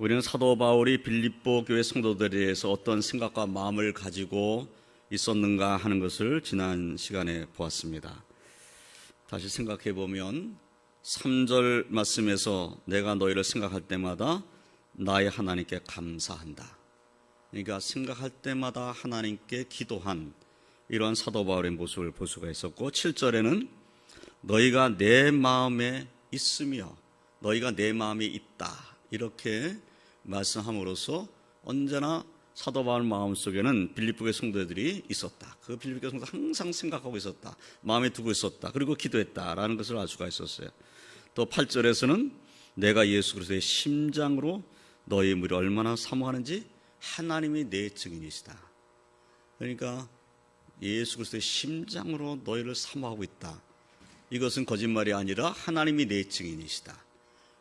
우리는 사도 바울이 빌립보 교회 성도들에 대해서 어떤 생각과 마음을 가지고 있었는가 하는 것을 지난 시간에 보았습니다. 다시 생각해 보면 3절 말씀에서 내가 너희를 생각할 때마다 나의 하나님께 감사한다. 그러니까 생각할 때마다 하나님께 기도한 이러한 사도 바울의 모습을 볼 수가 있었고, 7절에는 너희가 내 마음에 있으며 너희가 내 마음에 있다, 이렇게 말씀함으로써 언제나 사도 바울 마음속에는 빌립보의 성도들이 있었다. 그 빌립보의 성도 항상 생각하고 있었다, 마음에 두고 있었다, 그리고 기도했다라는 것을 알 수가 있었어요. 또 8절에서는 내가 예수 그리스도의 심장으로 너희 무리를 얼마나 사모하는지 하나님이 내 증인이시다. 그러니까 예수 그리스도의 심장으로 너희를 사모하고 있다. 이것은 거짓말이 아니라 하나님이 내 증인이시다.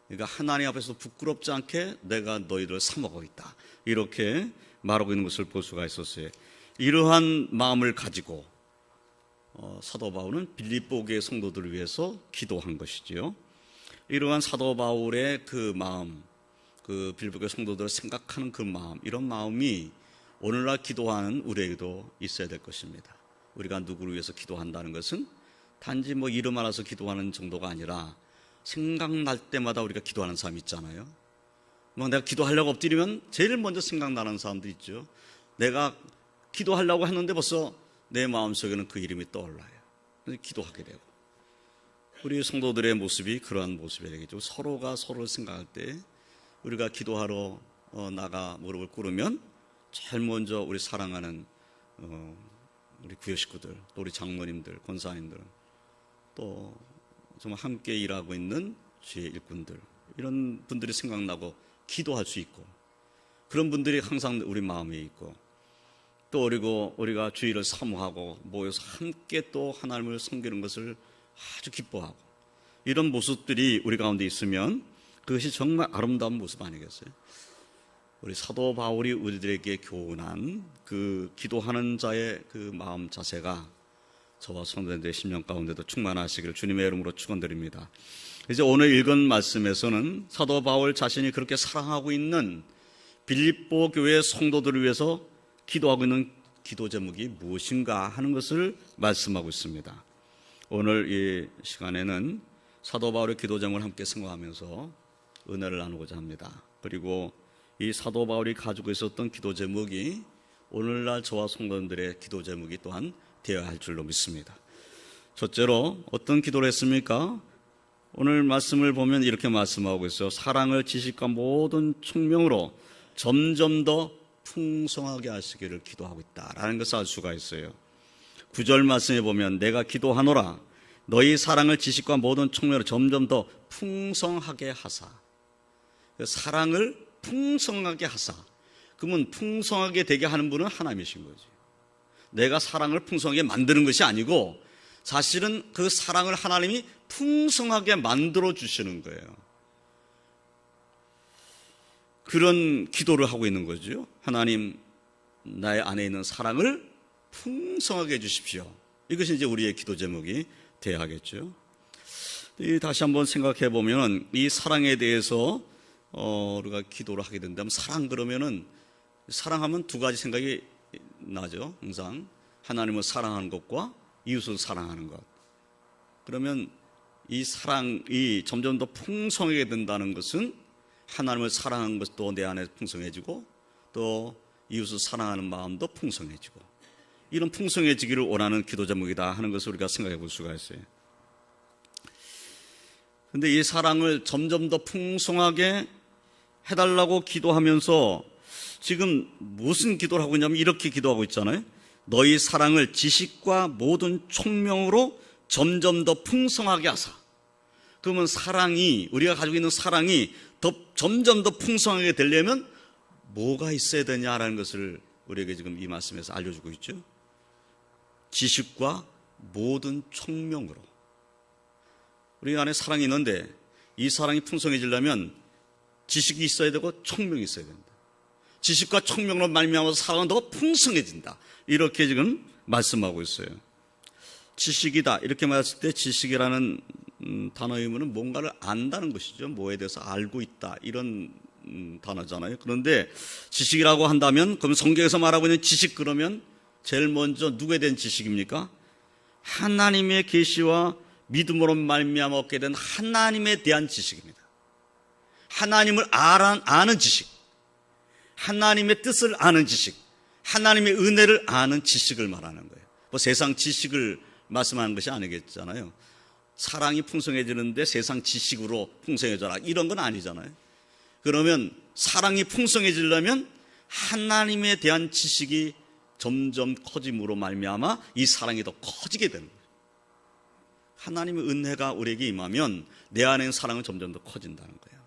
그러니까 하나님 앞에서 부끄럽지 않게 내가 너희를 사모하고 있다, 이렇게 말하고 있는 것을 볼 수가 있었어요. 이러한 마음을 가지고 사도 바울은 빌립보 교회 성도들을 위해서 기도한 것이지요. 이러한 사도 바울의 그 마음, 그 빌립보 교회 성도들을 생각하는 그 마음, 이런 마음이 오늘날 기도하는 우리에게도 있어야 될 것입니다. 우리가 누구를 위해서 기도한다는 것은 단지 이름 알아서 기도하는 정도가 아니라 생각날 때마다 우리가 기도하는 사람이 있잖아요. 내가 기도하려고 엎드리면 제일 먼저 생각나는 사람도 있죠. 내가 기도하려고 했는데 벌써 내 마음속에는 그 이름이 떠올라요. 그래서 기도하게 되고, 우리 성도들의 모습이 그러한 모습이 되겠죠. 서로가 서로를 생각할 때 우리가 기도하러 나가 무릎을 꿇으면 제일 먼저 우리 사랑하는 우리 구역 식구들, 또 우리 장로님들, 권사님들, 또 정말 함께 일하고 있는 주의 일꾼들, 이런 분들이 생각나고 기도할 수 있고, 그런 분들이 항상 우리 마음에 있고, 또 우리가 주의를 사모하고 모여서 함께 또 하나님을 섬기는 것을 아주 기뻐하고, 이런 모습들이 우리 가운데 있으면 그것이 정말 아름다운 모습 아니겠어요? 우리 사도 바울이 우리들에게 교훈한 그 기도하는 자의 그 마음 자세가 저와 성도님들의 심령 가운데도 충만하시기를 주님의 이름으로 축원드립니다. 이제 오늘 읽은 말씀에서는 사도 바울 자신이 그렇게 사랑하고 있는 빌립보 교회 성도들을 위해서 기도하고 있는 기도 제목이 무엇인가 하는 것을 말씀하고 있습니다. 오늘 이 시간에는 사도 바울의 기도 제목을 함께 생각하면서 은혜를 나누고자 합니다. 그리고 이 사도 바울이 가지고 있었던 기도 제목이 오늘날 저와 성도님들의 기도 제목이 또한 되어야 할 줄로 믿습니다. 첫째로 어떤 기도를 했습니까? 오늘 말씀을 보면 이렇게 말씀하고 있어요. 사랑을 지식과 모든 총명으로 점점 더 풍성하게 하시기를 기도하고 있다라는 것을 알 수가 있어요. 9절 말씀에 보면 내가 기도하노라 너희 사랑을 지식과 모든 총명으로 점점 더 풍성하게 하사. 사랑을 풍성하게 하사. 그러면 풍성하게 되게 하는 분은 하나님이신 거지. 내가 사랑을 풍성하게 만드는 것이 아니고 사실은 그 사랑을 하나님이 풍성하게 만들어 주시는 거예요. 그런 기도를 하고 있는 거죠. 하나님, 나의 안에 있는 사랑을 풍성하게 해주십시오. 이것이 이제 우리의 기도 제목이 되어야 하겠죠. 다시 한번 생각해 보면 이 사랑에 대해서 우리가 기도를 하게 된다면, 사랑 그러면은 사랑하면 두 가지 생각이 나죠. 항상 하나님을 사랑하는 것과 이웃을 사랑하는 것. 그러면 이 사랑이 점점 더 풍성하게 된다는 것은 하나님을 사랑하는 것도 내 안에 풍성해지고 또 이웃을 사랑하는 마음도 풍성해지고, 이런 풍성해지기를 원하는 기도 제목이다 하는 것을 우리가 생각해 볼 수가 있어요. 그런데 이 사랑을 점점 더 풍성하게 해달라고 기도하면서 지금 무슨 기도를 하고 있냐면 이렇게 기도하고 있잖아요. 너희 사랑을 지식과 모든 총명으로 점점 더 풍성하게 하사. 그러면 사랑이, 우리가 가지고 있는 사랑이 점점 더 풍성하게 되려면 뭐가 있어야 되냐라는 것을 우리에게 지금 이 말씀에서 알려주고 있죠. 지식과 모든 총명으로. 우리 안에 사랑이 있는데 이 사랑이 풍성해지려면 지식이 있어야 되고 총명이 있어야 된다. 지식과 총명으로 말미암아서 사랑은 더 풍성해진다. 이렇게 지금 말씀하고 있어요. 지식이다 이렇게 말했을 때 지식이라는 단어의 의미는 뭔가를 안다는 것이죠. 뭐에 대해서 알고 있다 이런 단어잖아요. 그런데 지식이라고 한다면, 그럼 성경에서 말하고 있는 지식, 그러면 제일 먼저 누구에 대한 지식입니까? 하나님의 계시와 믿음으로 말미암아 얻게 된 하나님에 대한 지식입니다. 하나님을 아는 지식, 하나님의 뜻을 아는 지식, 하나님의 은혜를 아는 지식을 말하는 거예요. 뭐 세상 지식을 말씀하는 것이 아니겠잖아요. 사랑이 풍성해지는데 세상 지식으로 풍성해져라, 이런 건 아니잖아요. 그러면 사랑이 풍성해지려면 하나님에 대한 지식이 점점 커짐으로 말미암아 이 사랑이 더 커지게 되는 거예요. 하나님의 은혜가 우리에게 임하면 내 안에 있는 사랑은 점점 더 커진다는 거예요.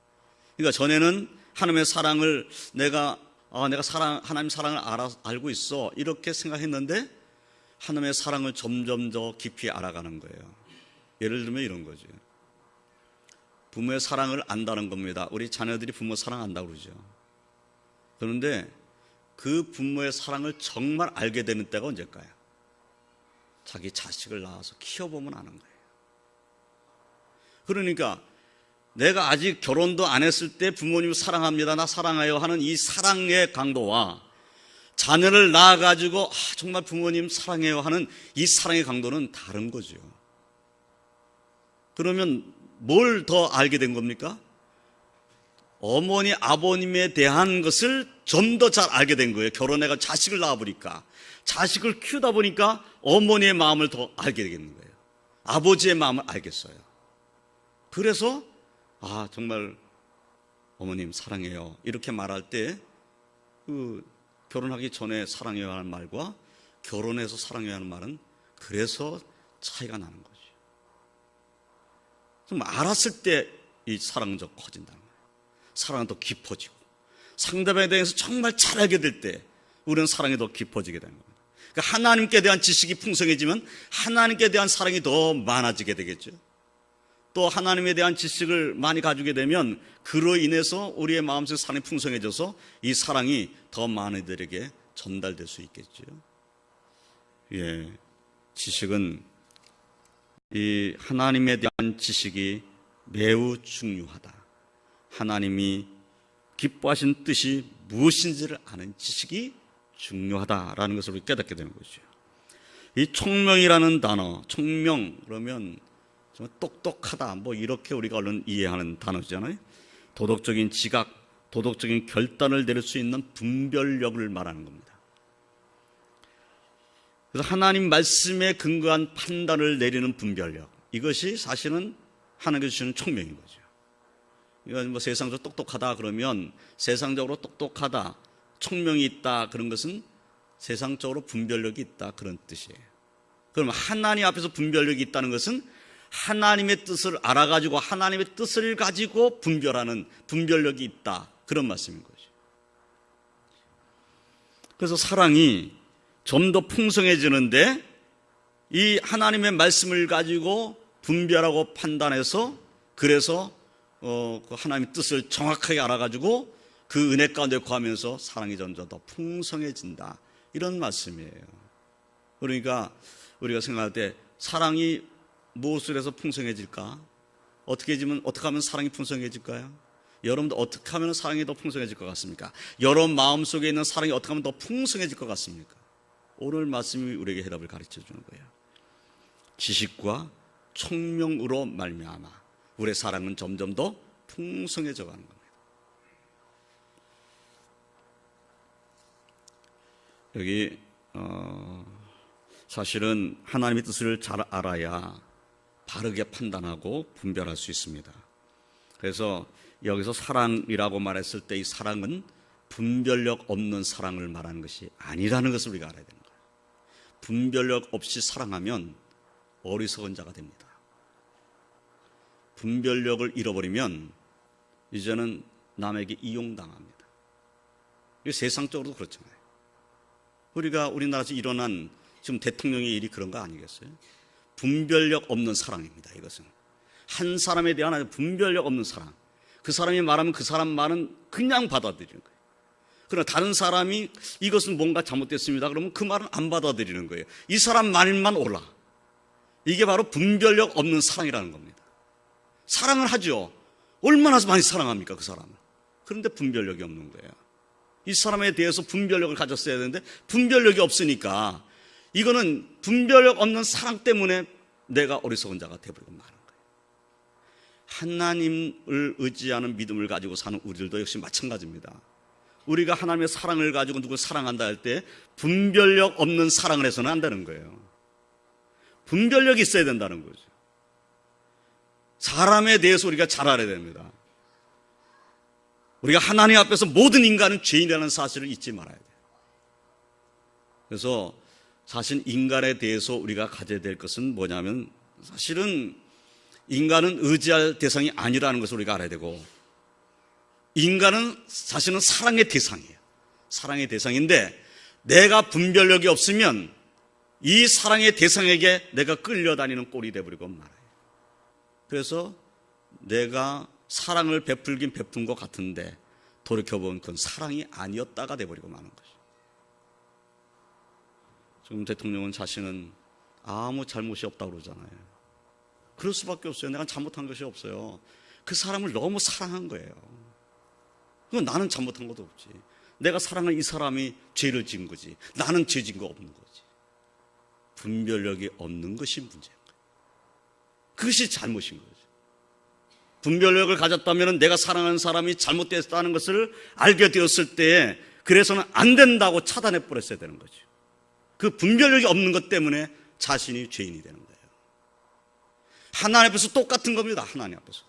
그러니까 전에는 하나님의 사랑을 내가 하나님 사랑을 알고 있어, 이렇게 생각했는데 하나님의 사랑을 점점 더 깊이 알아가는 거예요. 예를 들면 이런 거죠. 부모의 사랑을 안다는 겁니다. 우리 자녀들이 부모 사랑 안다고 그러죠. 그런데 그 부모의 사랑을 정말 알게 되는 때가 언제일까요? 자기 자식을 낳아서 키워보면 아는 거예요. 그러니까 내가 아직 결혼도 안 했을 때 부모님을 사랑합니다, 나 사랑해요 하는 이 사랑의 강도와 자녀를 낳아가지고 정말 부모님 사랑해요 하는 이 사랑의 강도는 다른 거죠. 그러면 뭘 더 알게 된 겁니까? 어머니, 아버님에 대한 것을 좀 더 잘 알게 된 거예요. 결혼해가 자식을 낳아보니까, 자식을 키우다 보니까 어머니의 마음을 더 알게 되겠는 거예요. 아버지의 마음을 알겠어요. 그래서 정말 어머님 사랑해요 이렇게 말할 때 그 결혼하기 전에 사랑해요 하는 말과 결혼해서 사랑해요 하는 말은 그래서 차이가 나는 거죠. 좀 알았을 때 이 사랑은 더 커진다는 거예요. 사랑은 더 깊어지고, 상대방에 대해서 정말 잘 알게 될 때 우리는 사랑이 더 깊어지게 되는 겁니다. 그러니까 하나님께 대한 지식이 풍성해지면 하나님께 대한 사랑이 더 많아지게 되겠죠. 또 하나님에 대한 지식을 많이 가지게 되면 그로 인해서 우리의 마음속에 사랑이 풍성해져서 이 사랑이 더 많은 이들에게 전달될 수 있겠죠. 지식은 이 하나님에 대한 지식이 매우 중요하다. 하나님이 기뻐하신 뜻이 무엇인지를 아는 지식이 중요하다라는 것을 우리 깨닫게 되는 거죠. 이 총명이라는 단어, 총명 그러면 정말 똑똑하다, 뭐 이렇게 우리가 얼른 이해하는 단어잖아요. 도덕적인 지각, 도덕적인 결단을 내릴 수 있는 분별력을 말하는 겁니다. 그래서 하나님 말씀에 근거한 판단을 내리는 분별력, 이것이 사실은 하나님께서 주시는 총명인 거죠. 이건 뭐 세상적으로 똑똑하다 그러면 세상적으로 똑똑하다, 총명이 있다, 그런 것은 세상적으로 분별력이 있다, 그런 뜻이에요. 그럼 하나님 앞에서 분별력이 있다는 것은 하나님의 뜻을 알아가지고 하나님의 뜻을 가지고 분별하는 분별력이 있다, 그런 말씀인 거죠. 그래서 사랑이 좀 더 풍성해지는데 이 하나님의 말씀을 가지고 분별하고 판단해서, 그래서 그 하나님의 뜻을 정확하게 알아가지고 그 은혜 가운데 거하면서 사랑이 점점 더 풍성해진다, 이런 말씀이에요. 그러니까 우리가 생각할 때 사랑이 무엇을 해서 풍성해질까? 어떻게 하면 사랑이 풍성해질까요? 여러분도 어떻게 하면 사랑이 더 풍성해질 것 같습니까? 여러분 마음속에 있는 사랑이 어떻게 하면 더 풍성해질 것 같습니까? 오늘 말씀이 우리에게 해답을 가르쳐 주는 거예요. 지식과 총명으로 말미암아 우리의 사랑은 점점 더 풍성해져 가는 겁니다. 여기 사실은 하나님의 뜻을 잘 알아야 바르게 판단하고 분별할 수 있습니다. 그래서 여기서 사랑이라고 말했을 때 이 사랑은 분별력 없는 사랑을 말하는 것이 아니라는 것을 우리가 알아야 되는 거예요. 분별력 없이 사랑하면 어리석은 자가 됩니다. 분별력을 잃어버리면 이제는 남에게 이용당합니다. 이게 세상적으로도 그렇잖아요. 우리가 우리나라에서 일어난 지금 대통령의 일이 그런 거 아니겠어요? 분별력 없는 사랑입니다. 이것은 한 사람에 대한 아주 분별력 없는 사랑. 그 사람이 말하면 그 사람 말은 그냥 받아들이는 거예요. 그러나 다른 사람이 이것은 뭔가 잘못됐습니다 그러면 그 말은 안 받아들이는 거예요. 이 사람 말만 옳아. 이게 바로 분별력 없는 사랑이라는 겁니다. 사랑을 하죠. 얼마나 많이 사랑합니까, 그 사람을. 그런데 분별력이 없는 거예요. 이 사람에 대해서 분별력을 가졌어야 되는데 분별력이 없으니까 이거는 분별력 없는 사랑 때문에 내가 어리석은 자가 되어버리고 마는 거예요. 하나님을 의지하는 믿음을 가지고 사는 우리들도 역시 마찬가지입니다. 우리가 하나님의 사랑을 가지고 누구를 사랑한다 할 때 분별력 없는 사랑을 해서는 안 되는 거예요. 분별력이 있어야 된다는 거죠. 사람에 대해서 우리가 잘 알아야 됩니다. 우리가 하나님 앞에서 모든 인간은 죄인이라는 사실을 잊지 말아야 돼요. 그래서 사실 인간에 대해서 우리가 가져야 될 것은 뭐냐면 사실은 인간은 의지할 대상이 아니라는 것을 우리가 알아야 되고 인간은 사실은 사랑의 대상이에요. 사랑의 대상인데 내가 분별력이 없으면 이 사랑의 대상에게 내가 끌려다니는 꼴이 되어버리고 말아요. 그래서 내가 사랑을 베풀긴 베푼 것 같은데 돌이켜보면 그건 사랑이 아니었다가 돼버리고 마는 거죠. 지금 대통령은 자신은 아무 잘못이 없다고 그러잖아요. 그럴 수밖에 없어요. 내가 잘못한 것이 없어요. 그 사람을 너무 사랑한 거예요. 그건 나는 잘못한 것도 없지. 내가 사랑한 이 사람이 죄를 지은 거지. 나는 죄 지은 거 없는 거지. 분별력이 없는 것이 문제인 거예요. 그것이 잘못인 거죠. 분별력을 가졌다면 내가 사랑하는 사람이 잘못됐다는 것을 알게 되었을 때 그래서는 안 된다고 차단해 버렸어야 되는 거죠. 그 분별력이 없는 것 때문에 자신이 죄인이 되는 거예요. 하나님 앞에서 똑같은 겁니다. 하나님 앞에서도.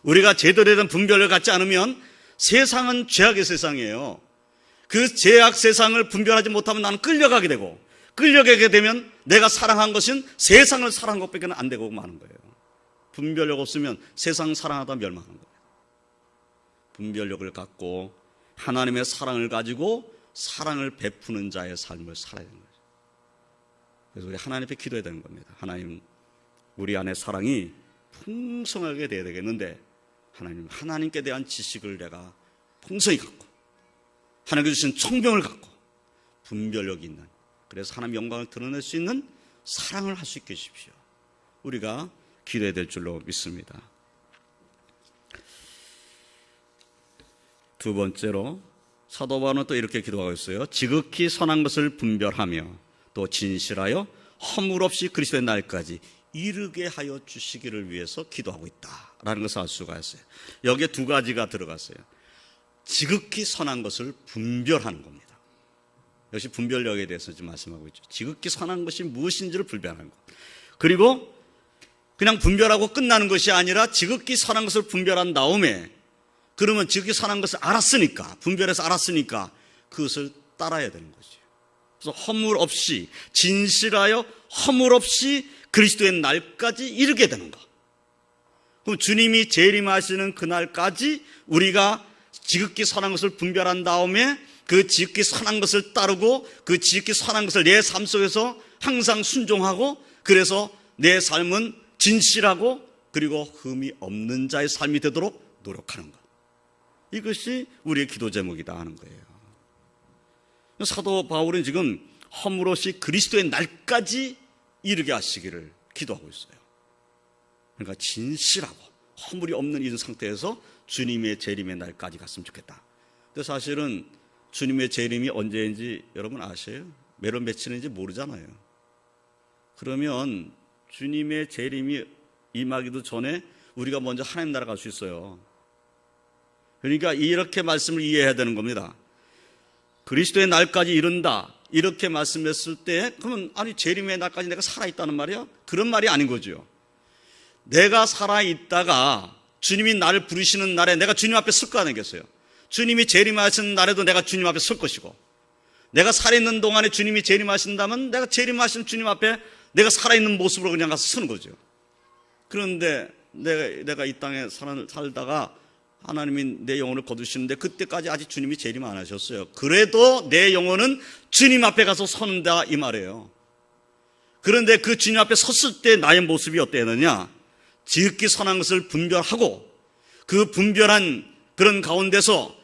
우리가 제대로 된 분별력을 갖지 않으면 세상은 죄악의 세상이에요. 그 죄악 세상을 분별하지 못하면 나는 끌려가게 되고 끌려가게 되면 내가 사랑한 것은 세상을 사랑한 것밖에 안 되고 마는 거예요. 분별력 없으면 세상 사랑하다 멸망하는 거예요. 분별력을 갖고 하나님의 사랑을 가지고 사랑을 베푸는 자의 삶을 살아야 되는 거죠. 그래서 우리 하나님 앞에 기도해야 되는 겁니다. 하나님, 우리 안에 사랑이 풍성하게 돼야 되겠는데 하나님, 하나님께 대한 지식을 내가 풍성히 갖고 하나님께 주신 청병을 갖고 분별력이 있는, 그래서 하나님의 영광을 드러낼 수 있는 사랑을 할 수 있게 해주십시오. 우리가 기도해야 될 줄로 믿습니다. 두 번째로 사도 바울은 또 이렇게 기도하고 있어요. 지극히 선한 것을 분별하며 또 진실하여 허물 없이 그리스도의 날까지 이르게 하여 주시기를 위해서 기도하고 있다라는 것을 알 수가 있어요. 여기에 두 가지가 들어갔어요. 지극히 선한 것을 분별하는 겁니다. 역시 분별력에 대해서 지금 말씀하고 있죠. 지극히 선한 것이 무엇인지를 분별하는 것. 그리고 그냥 분별하고 끝나는 것이 아니라 지극히 선한 것을 분별한 다음에 그러면 지극히 선한 것을 알았으니까, 분별해서 알았으니까 그것을 따라야 되는 거죠. 그래서 허물 없이, 진실하여 허물 없이 그리스도의 날까지 이르게 되는 것. 그럼 주님이 재림하시는 그날까지 우리가 지극히 선한 것을 분별한 다음에 그 지극히 선한 것을 따르고 그 지극히 선한 것을 내 삶 속에서 항상 순종하고, 그래서 내 삶은 진실하고 그리고 흠이 없는 자의 삶이 되도록 노력하는 것. 이것이 우리의 기도 제목이다 하는 거예요. 사도 바울은 지금 허물 없이 그리스도의 날까지 이르게 하시기를 기도하고 있어요. 그러니까 진실하고 허물이 없는 이런 상태에서 주님의 재림의 날까지 갔으면 좋겠다. 근데 사실은 주님의 재림이 언제인지 여러분 아세요? 몇 월 며칠인지 모르잖아요. 그러면 주님의 재림이 임하기도 전에 우리가 먼저 하나님 나라 갈 수 있어요. 그러니까 이렇게 말씀을 이해해야 되는 겁니다. 그리스도의 날까지 이른다 이렇게 말씀했을 때 그러면 아니 재림의 날까지 내가 살아있다는 말이야? 그런 말이 아닌 거죠. 내가 살아있다가 주님이 나를 부르시는 날에 내가 주님 앞에 설 거 아니겠어요? 주님이 재림하시는 날에도 내가 주님 앞에 설 것이고, 내가 살아있는 동안에 주님이 재림하신다면 내가 재림하시는 주님 앞에 내가 살아있는 모습으로 그냥 가서 서는 거죠. 그런데 내가 이 땅에 살다가 하나님이 내 영혼을 거두시는데 그때까지 아직 주님이 재림 안 하셨어요. 그래도 내 영혼은 주님 앞에 가서 서는다 이 말이에요. 그런데 그 주님 앞에 섰을 때 나의 모습이 어땠느냐? 지극히 선한 것을 분별하고 그 분별한 그런 가운데서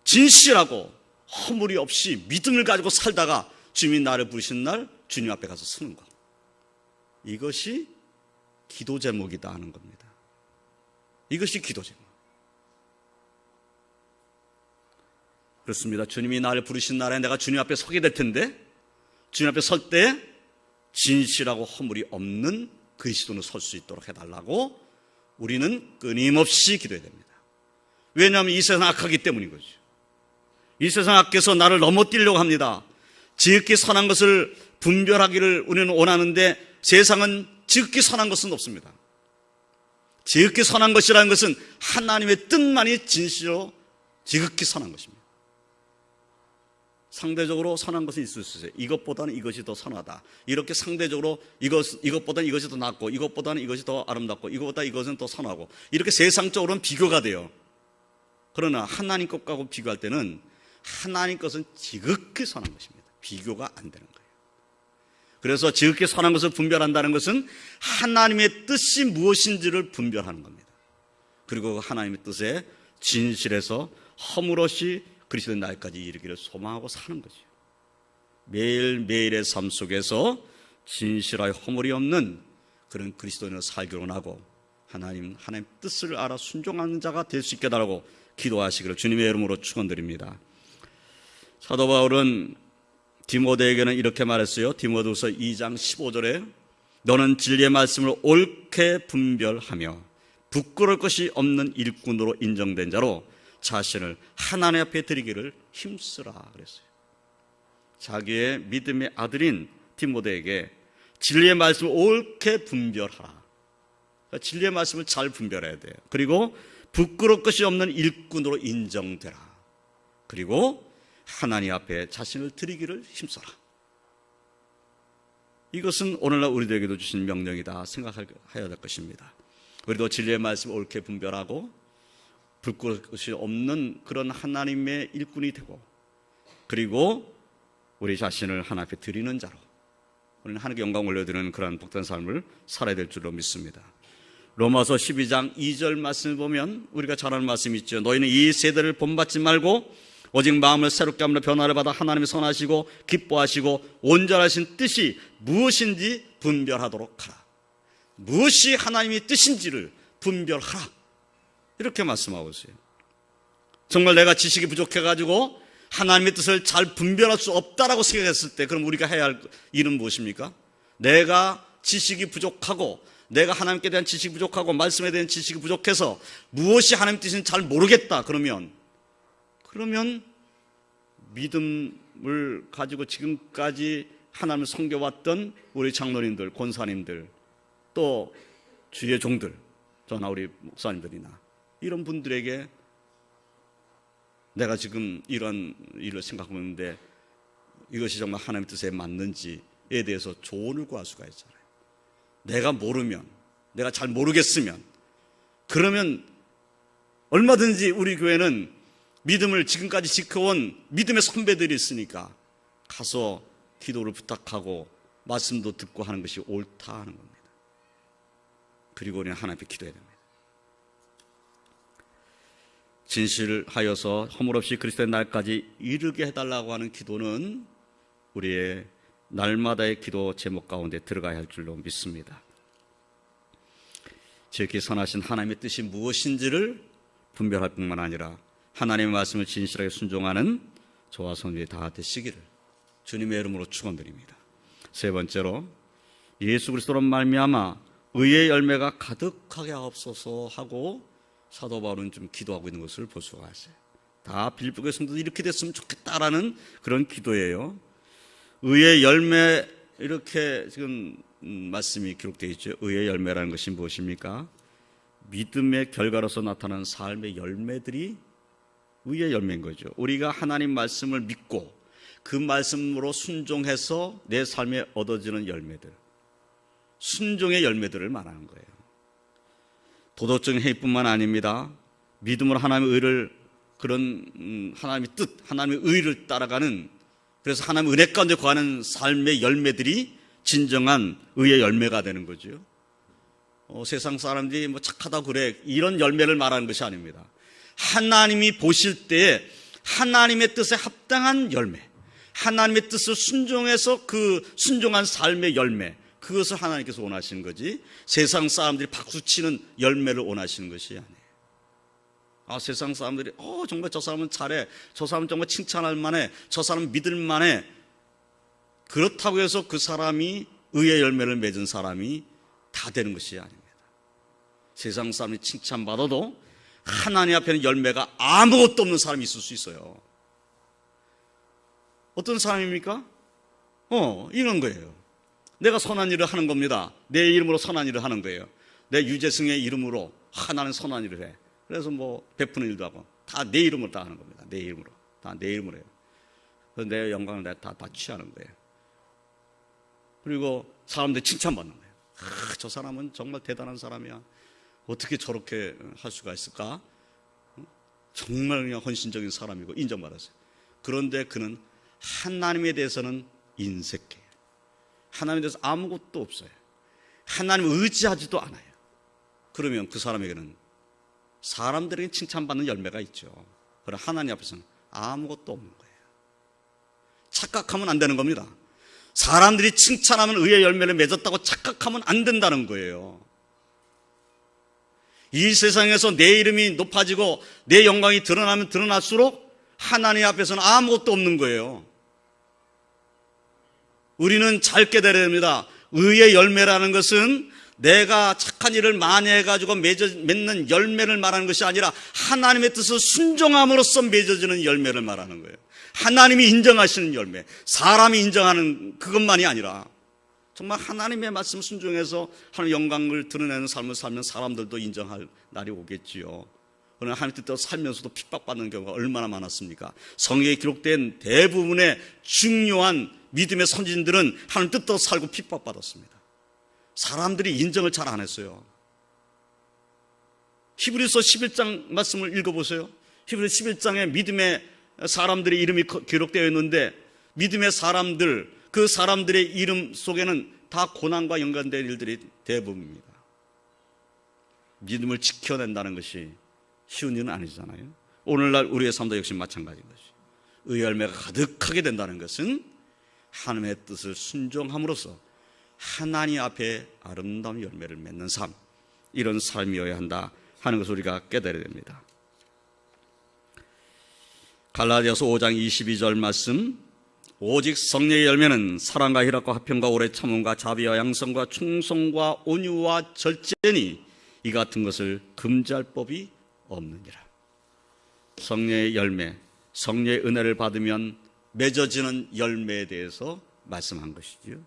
진실하고 허물이 없이 믿음을 가지고 살다가 주님이 나를 부르신 날 주님 앞에 가서 서는 것. 이것이 기도 제목이다 하는 겁니다. 이것이 기도 제목. 그렇습니다. 주님이 나를 부르신 날에 내가 주님 앞에 서게 될 텐데, 주님 앞에 설 때 진실하고 허물이 없는 그리스도는 설 수 있도록 해달라고 우리는 끊임없이 기도해야 됩니다. 왜냐하면 이 세상 악하기 때문인 거죠. 이 세상 악에서 나를 넘어뜨리려고 합니다. 지극히 선한 것을 분별하기를 우리는 원하는데 세상은 지극히 선한 것은 없습니다. 지극히 선한 것이라는 것은 하나님의 뜻만이 진실로 지극히 선한 것입니다. 상대적으로 선한 것은 있을 수 있어요. 이것보다는 이것이 더 선하다. 이렇게 상대적으로 이것보다는 이것이 더 낫고, 이것보다는 이것이 더 아름답고, 이것보다 이것은 더 선하고, 이렇게 세상적으로는 비교가 돼요. 그러나 하나님 것하고 비교할 때는 하나님 것은 지극히 선한 것입니다. 비교가 안 되는 거예요. 그래서 지극히 선한 것을 분별한다는 것은 하나님의 뜻이 무엇인지를 분별하는 겁니다. 그리고 하나님의 뜻에 진실에서 허물 없이 그리스도의 날까지 이르기를 소망하고 사는 거죠. 매일매일의 삶 속에서 진실하여 허물이 없는 그런 그리스도인으로 살기로 하고 하나님 뜻을 알아 순종하는 자가 될 수 있게 달라고 기도하시기를 주님의 이름으로 축원드립니다. 사도 바울은 디모데에게는 이렇게 말했어요. 디모데후서 2장 15절에 너는 진리의 말씀을 옳게 분별하며 부끄러울 것이 없는 일꾼으로 인정된 자로 자신을 하나님 앞에 드리기를 힘쓰라 그랬어요. 자기의 믿음의 아들인 디모데에게 진리의 말씀을 옳게 분별하라. 그러니까 진리의 말씀을 잘 분별해야 돼요. 그리고 부끄러울 것이 없는 일꾼으로 인정되라. 그리고 하나님 앞에 자신을 드리기를 힘써라. 이것은 오늘날 우리들에게도 주신 명령이다 생각해야 될 것입니다. 우리도 진리의 말씀을 옳게 분별하고 부끄러울 것이 없는 그런 하나님의 일꾼이 되고, 그리고 우리 자신을 하나님 앞에 드리는 자로 우리는 하나님께 영광 올려드리는 그런 복된 삶을 살아야 될 줄로 믿습니다. 로마서 12장 2절 말씀을 보면 우리가 잘 아는 말씀이 있죠. 너희는 이 세대를 본받지 말고 오직 마음을 새롭게 함으로 변화를 받아 하나님의 선하시고 기뻐하시고 온전하신 뜻이 무엇인지 분별하도록 하라. 무엇이 하나님의 뜻인지를 분별하라. 이렇게 말씀하고 있어요. 정말 내가 지식이 부족해가지고 하나님의 뜻을 잘 분별할 수 없다라고 생각했을 때 그럼 우리가 해야 할 일은 무엇입니까? 내가 지식이 부족하고 내가 하나님께 대한 지식이 부족하고 말씀에 대한 지식이 부족해서 무엇이 하나님의 뜻인지 잘 모르겠다. 그러면 믿음을 가지고 지금까지 하나님을 섬겨왔던 우리 장로님들, 권사님들, 또 주의 종들, 저나 우리 목사님들이나 이런 분들에게 내가 지금 이런 일을 생각하고 있는데 이것이 정말 하나님의 뜻에 맞는지에 대해서 조언을 구할 수가 있잖아요. 내가 모르면, 내가 잘 모르겠으면, 그러면 얼마든지 우리 교회는 믿음을 지금까지 지켜온 믿음의 선배들이 있으니까 가서 기도를 부탁하고 말씀도 듣고 하는 것이 옳다 하는 겁니다. 그리고 우리는 하나님 앞에 기도해야 됩니다. 진실하여서 허물 없이 그리스도의 날까지 이르게 해달라고 하는 기도는 우리의 날마다의 기도 제목 가운데 들어가야 할 줄로 믿습니다. 지극히 선하신 하나님의 뜻이 무엇인지를 분별할 뿐만 아니라 하나님의 말씀을 진실하게 순종하는 저와 성도들이 다 되시기를 주님의 이름으로 축원드립니다. 세 번째로 예수 그리스도로 말미암아 의의 열매가 가득하게 하옵소서 하고 사도 바울은 좀 기도하고 있는 것을 볼 수가 있어요. 다 빌립보 교회 성도들이 이렇게 됐으면 좋겠다라는 그런 기도예요. 의의 열매, 이렇게 지금 말씀이 기록되어 있죠. 의의 열매라는 것이 무엇입니까? 믿음의 결과로서 나타나는 삶의 열매들이 의의 열매인 거죠. 우리가 하나님 말씀을 믿고 그 말씀으로 순종해서 내 삶에 얻어지는 열매들, 순종의 열매들을 말하는 거예요. 도덕적인 행위뿐만 아닙니다. 믿음으로 하나님의 의를, 그런 하나님의 뜻, 하나님의 의를 따라가는, 그래서 하나님의 은혜 가운데 거하는 삶의 열매들이 진정한 의의 열매가 되는 거죠. 세상 사람들이 뭐 착하다 그래, 이런 열매를 말하는 것이 아닙니다. 하나님이 보실 때 하나님의 뜻에 합당한 열매, 하나님의 뜻을 순종해서 그 순종한 삶의 열매, 그것을 하나님께서 원하시는 거지 세상 사람들이 박수치는 열매를 원하시는 것이 아니에요. 세상 사람들이 정말 저 사람은 잘해, 저 사람은 정말 칭찬할 만해, 저 사람은 믿을 만해. 그렇다고 해서 그 사람이 의의 열매를 맺은 사람이 다 되는 것이 아닙니다. 세상 사람이 칭찬받아도 하나님 앞에는 열매가 아무것도 없는 사람이 있을 수 있어요. 어떤 사람입니까? 이런 거예요. 내가 선한 일을 하는 겁니다. 내 이름으로 선한 일을 하는 거예요. 내 유재승의 이름으로 나는 선한 일을 해. 그래서 베푸는 일도 하고 다 내 이름으로 다 하는 겁니다. 내 이름으로. 다 내 이름으로 해요. 그래서 내 영광을 내가 다 취하는 거예요. 그리고 사람들이 칭찬받는 거예요. 저 사람은 정말 대단한 사람이야. 어떻게 저렇게 할 수가 있을까? 정말 그냥 헌신적인 사람이고 인정받았어요. 그런데 그는 하나님에 대해서는 인색해요. 하나님에 대해서 아무것도 없어요. 하나님을 의지하지도 않아요. 그러면 그 사람에게는 사람들에게 칭찬받는 열매가 있죠. 그러나 하나님 앞에서는 아무것도 없는 거예요. 착각하면 안 되는 겁니다. 사람들이 칭찬하면 의의 열매를 맺었다고 착각하면 안 된다는 거예요. 이 세상에서 내 이름이 높아지고 내 영광이 드러나면 드러날수록 하나님 앞에서는 아무것도 없는 거예요. 우리는 잘 깨달아야 됩니다. 의의 열매라는 것은 내가 착한 일을 많이 해가지고 맺는 열매를 말하는 것이 아니라 하나님의 뜻을 순종함으로써 맺어지는 열매를 말하는 거예요. 하나님이 인정하시는 열매, 사람이 인정하는 그것만이 아니라 정말 하나님의 말씀 순종해서 하나님의 영광을 드러내는 삶을 살면 사람들도 인정할 날이 오겠지요. 그러나 하나님 뜻대로 살면서도 핍박받는 경우가 얼마나 많았습니까? 성경에 기록된 대부분의 중요한 믿음의 선진들은 하나님 뜻대로 살고 핍박받았습니다. 사람들이 인정을 잘 안 했어요. 히브리서 11장 말씀을 읽어보세요. 히브리서 11장에 믿음의 사람들의 이름이 기록되어 있는데 믿음의 사람들, 그 사람들의 이름 속에는 다 고난과 연관된 일들이 대부분입니다. 믿음을 지켜낸다는 것이 쉬운 일은 아니잖아요. 오늘날 우리의 삶도 역시 마찬가지인 것이 의의 열매가 가득하게 된다는 것은 하나님의 뜻을 순종함으로써 하나님 앞에 아름다운 열매를 맺는 삶, 이런 삶이어야 한다 하는 것을 우리가 깨달아야 됩니다. 갈라디아서 5장 22절 말씀, 오직 성령의 열매는 사랑과 희락과 화평과 오래 참음과 자비와 양성과 충성과 온유와 절제니 이 같은 것을 금지할 법이 없느니라. 성령의 열매, 성령의 은혜를 받으면 맺어지는 열매에 대해서 말씀한 것이지요.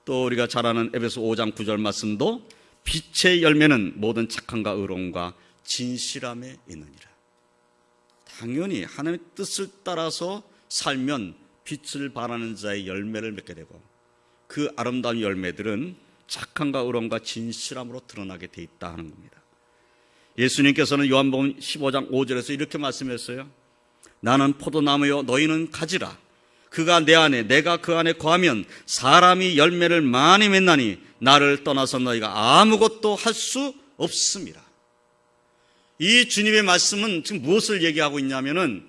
또 우리가 잘 아는 에베소 5장 9절 말씀도 빛의 열매는 모든 착함과 의로움과 진실함에 있느니라. 당연히 하나님의 뜻을 따라서 살면 빛을 발하는 자의 열매를 맺게 되고 그 아름다운 열매들은 착함과 의로움과 진실함으로 드러나게 돼 있다 하는 겁니다. 예수님께서는 요한복음 15장 5절에서 이렇게 말씀했어요. 나는 포도나무요 너희는 가지라. 그가 내 안에 내가 그 안에 거하면 사람이 열매를 많이 맺나니 나를 떠나서 너희가 아무것도 할 수 없습니다. 이 주님의 말씀은 지금 무엇을 얘기하고 있냐면은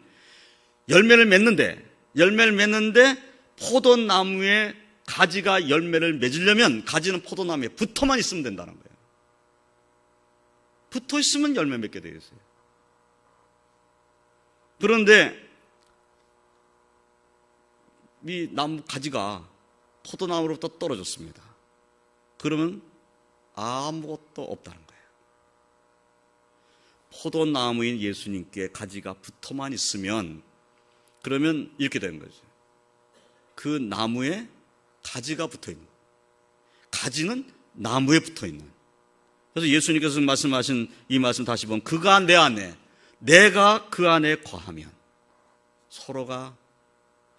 열매를 맺는데 포도나무에 가지가 열매를 맺으려면 가지는 포도나무에 붙어만 있으면 된다는 거예요. 붙어 있으면 열매 맺게 되어 있어요. 그런데 이 나무 가지가 포도나무로부터 떨어졌습니다. 그러면 아무것도 없다는 거예요. 포도나무인 예수님께 가지가 붙어만 있으면 그러면 이렇게 되는 거죠. 그 나무에 가지가 붙어 있는 거예요. 가지는 나무에 붙어 있는. 그래서 예수님께서 말씀하신 이 말씀 다시 보면 그가 내 안에 내가 그 안에 거하면 서로가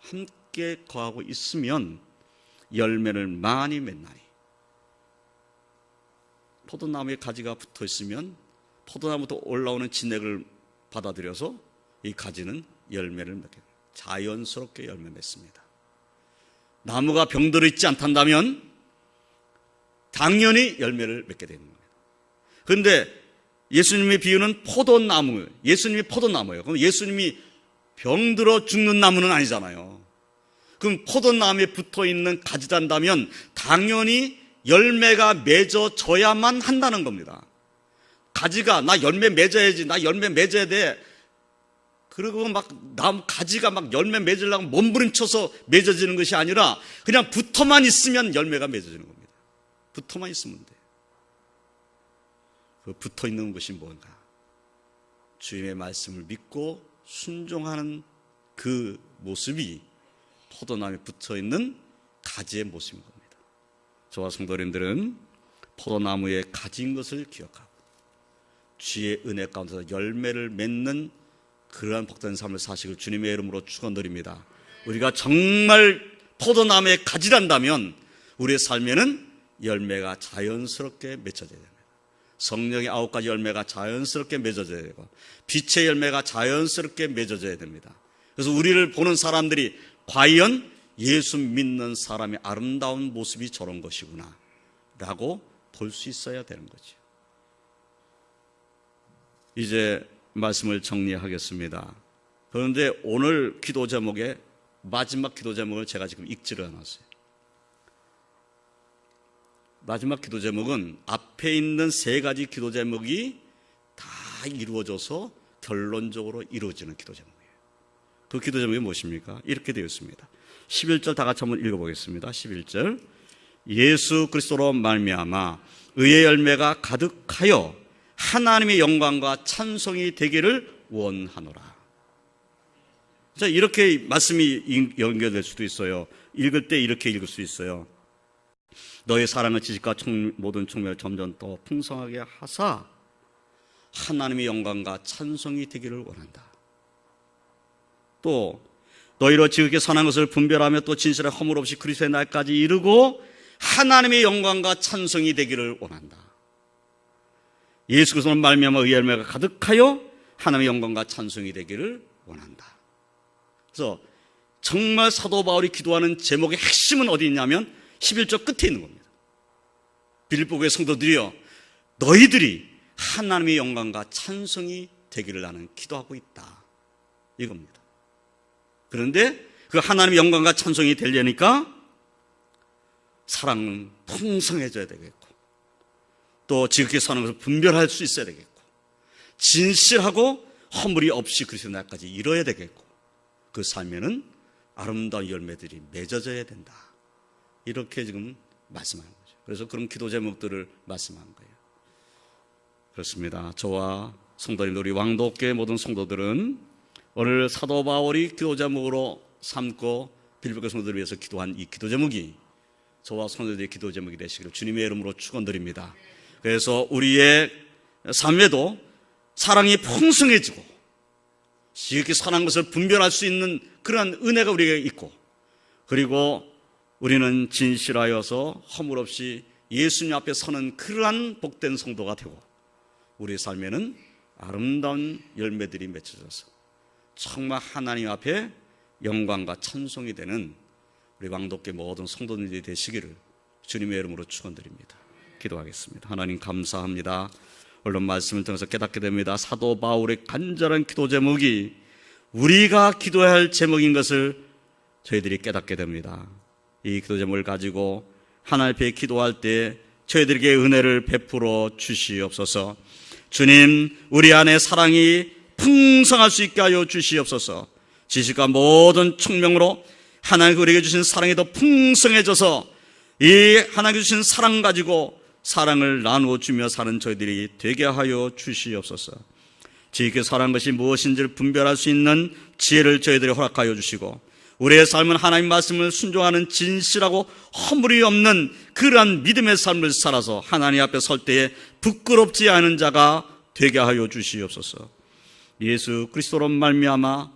함께 거하고 있으면 열매를 많이 맺나니 포도나무에 가지가 붙어 있으면 포도나무부터 올라오는 진액을 받아들여서 이 가지는 열매를 맺게 자연스럽게 열매 맺습니다. 나무가 병들어 있지 않단다면 당연히 열매를 맺게 되는 겁니다. 그런데 예수님의 비유는 포도나무, 예수님이 포도나무예요. 그럼 예수님이 병들어 죽는 나무는 아니잖아요. 그럼 포도나무에 붙어있는 가지단다면 당연히 열매가 맺어져야만 한다는 겁니다. 가지가 나 열매 맺어야지, 나 열매 맺어야 돼. 그리고 막 나무 가지가 막 열매 맺으려고 몸부림쳐서 맺어지는 것이 아니라 그냥 붙어만 있으면 열매가 맺어지는 겁니다. 붙어만 있으면 돼. 그 붙어 있는 것이 뭔가? 주님의 말씀을 믿고 순종하는 그 모습이 포도나무에 붙어 있는 가지의 모습인 겁니다. 저와 성도님들은 포도나무에 가지인 것을 기억하고 주의 은혜 가운데서 열매를 맺는 그러한 복된 삶을 사시길 주님의 이름으로 축원드립니다. 우리가 정말 포도나무에 가지란다면 우리의 삶에는 열매가 자연스럽게 맺혀져야 됩니다. 성령의 9가지 열매가 자연스럽게 맺어져야 되고 빛의 열매가 자연스럽게 맺어져야 됩니다. 그래서 우리를 보는 사람들이 과연 예수 믿는 사람의 아름다운 모습이 저런 것이구나 라고 볼 수 있어야 되는 거죠. 이제 말씀을 정리하겠습니다. 그런데 오늘 기도 제목의 마지막 기도 제목을 제가 지금 읽지를 않았어요. 마지막 기도 제목은 앞에 있는 3가지 기도 제목이 다 이루어져서 결론적으로 이루어지는 기도 제목이에요. 그 기도 제목이 무엇입니까? 이렇게 되어 있습니다. 11절 다 같이 한번 읽어보겠습니다. 11절 예수 그리스도로 말미암아 의의 열매가 가득하여 하나님의 영광과 찬송이 되기를 원하노라. 자, 이렇게 말씀이 연결될 수도 있어요. 읽을 때 이렇게 읽을 수 있어요. 너의 사랑의 지식과 모든 총명을 점점 더 풍성하게 하사 하나님의 영광과 찬송이 되기를 원한다. 또 너희로 지극히 선한 것을 분별하며 또 진실의 허물 없이 그리스도의 날까지 이르고 하나님의 영광과 찬송이 되기를 원한다. 예수 그리스도로 말미암아 의의 열매가 가득하여 하나님의 영광과 찬송이 되기를 원한다. 그래서 정말 사도 바울이 기도하는 제목의 핵심은 어디 있냐면 11절 끝에 있는 겁니다. 빌립보 교회 성도들이여 너희들이 하나님의 영광과 찬송이 되기를 나는 기도하고 있다. 이겁니다. 그런데 그 하나님의 영광과 찬송이 되려니까 사랑은 풍성해져야 되겠고 또 지극히 선한 것을 분별할 수 있어야 되겠고 진실하고 허물이 없이 그리스도의 날까지 이뤄야 되겠고 그 삶에는 아름다운 열매들이 맺어져야 된다. 이렇게 지금 말씀하는 거죠. 그래서 그런 기도 제목들을 말씀하는 거예요. 그렇습니다. 저와 성도님들, 우리 왕도교회 모든 성도들은 오늘 사도 바울이 기도 제목으로 삼고 빌립보 성도들을 위해서 기도한 이 기도 제목이 저와 성도들의 기도 제목이 되시기를 주님의 이름으로 축원드립니다. 그래서 우리의 삶에도 사랑이 풍성해지고 지극히 선한 것을 분별할 수 있는 그러한 은혜가 우리에게 있고 그리고 우리는 진실하여서 허물 없이 예수님 앞에 서는 그러한 복된 성도가 되고 우리의 삶에는 아름다운 열매들이 맺혀져서 정말 하나님 앞에 영광과 찬송이 되는 우리 왕도교회 모든 성도님들이 되시기를 주님의 이름으로 축원드립니다. 기도하겠습니다. 하나님 감사합니다. 오늘 말씀을 통해서 깨닫게 됩니다. 사도 바울의 간절한 기도 제목이 우리가 기도해야 할 제목인 것을 저희들이 깨닫게 됩니다. 이 기도 제목을 가지고 하나님 앞에 기도할 때 저희들에게 은혜를 베풀어 주시옵소서. 주님, 우리 안에 사랑이 풍성할 수 있게 하여 주시옵소서. 지식과 모든 총명으로 하나님께 우리에게 주신 사랑이 더 풍성해져서 이 하나님께 주신 사랑 가지고 사랑을 나누어 주며 사는 저희들이 되게 하여 주시옵소서. 지혜롭게 사랑한 것이 무엇인지를 분별할 수 있는 지혜를 저희들이 허락하여 주시고 우리의 삶은 하나님 말씀을 순종하는 진실하고 허물이 없는 그러한 믿음의 삶을 살아서 하나님 앞에 설 때에 부끄럽지 않은 자가 되게 하여 주시옵소서. 예수 그리스도로 말미암아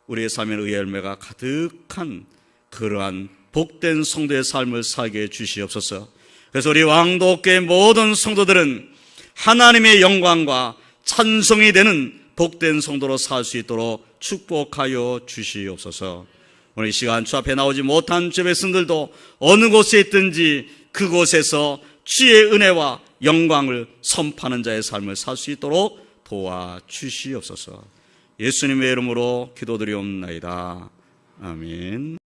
우리의 삶의 의의 열매가 가득한 그러한 복된 성도의 삶을 살게 해 주시옵소서. 그래서 우리 왕도교회 모든 성도들은 하나님의 영광과 찬송이 되는 복된 성도로 살 수 있도록 축복하여 주시옵소서. 오늘 이 시간 주 앞에 나오지 못한 주의 백성들도 어느 곳에 있든지 그곳에서 주의 은혜와 영광을 선포하는 자의 삶을 살 수 있도록 도와주시옵소서. 예수님의 이름으로 기도드리옵나이다. 아멘.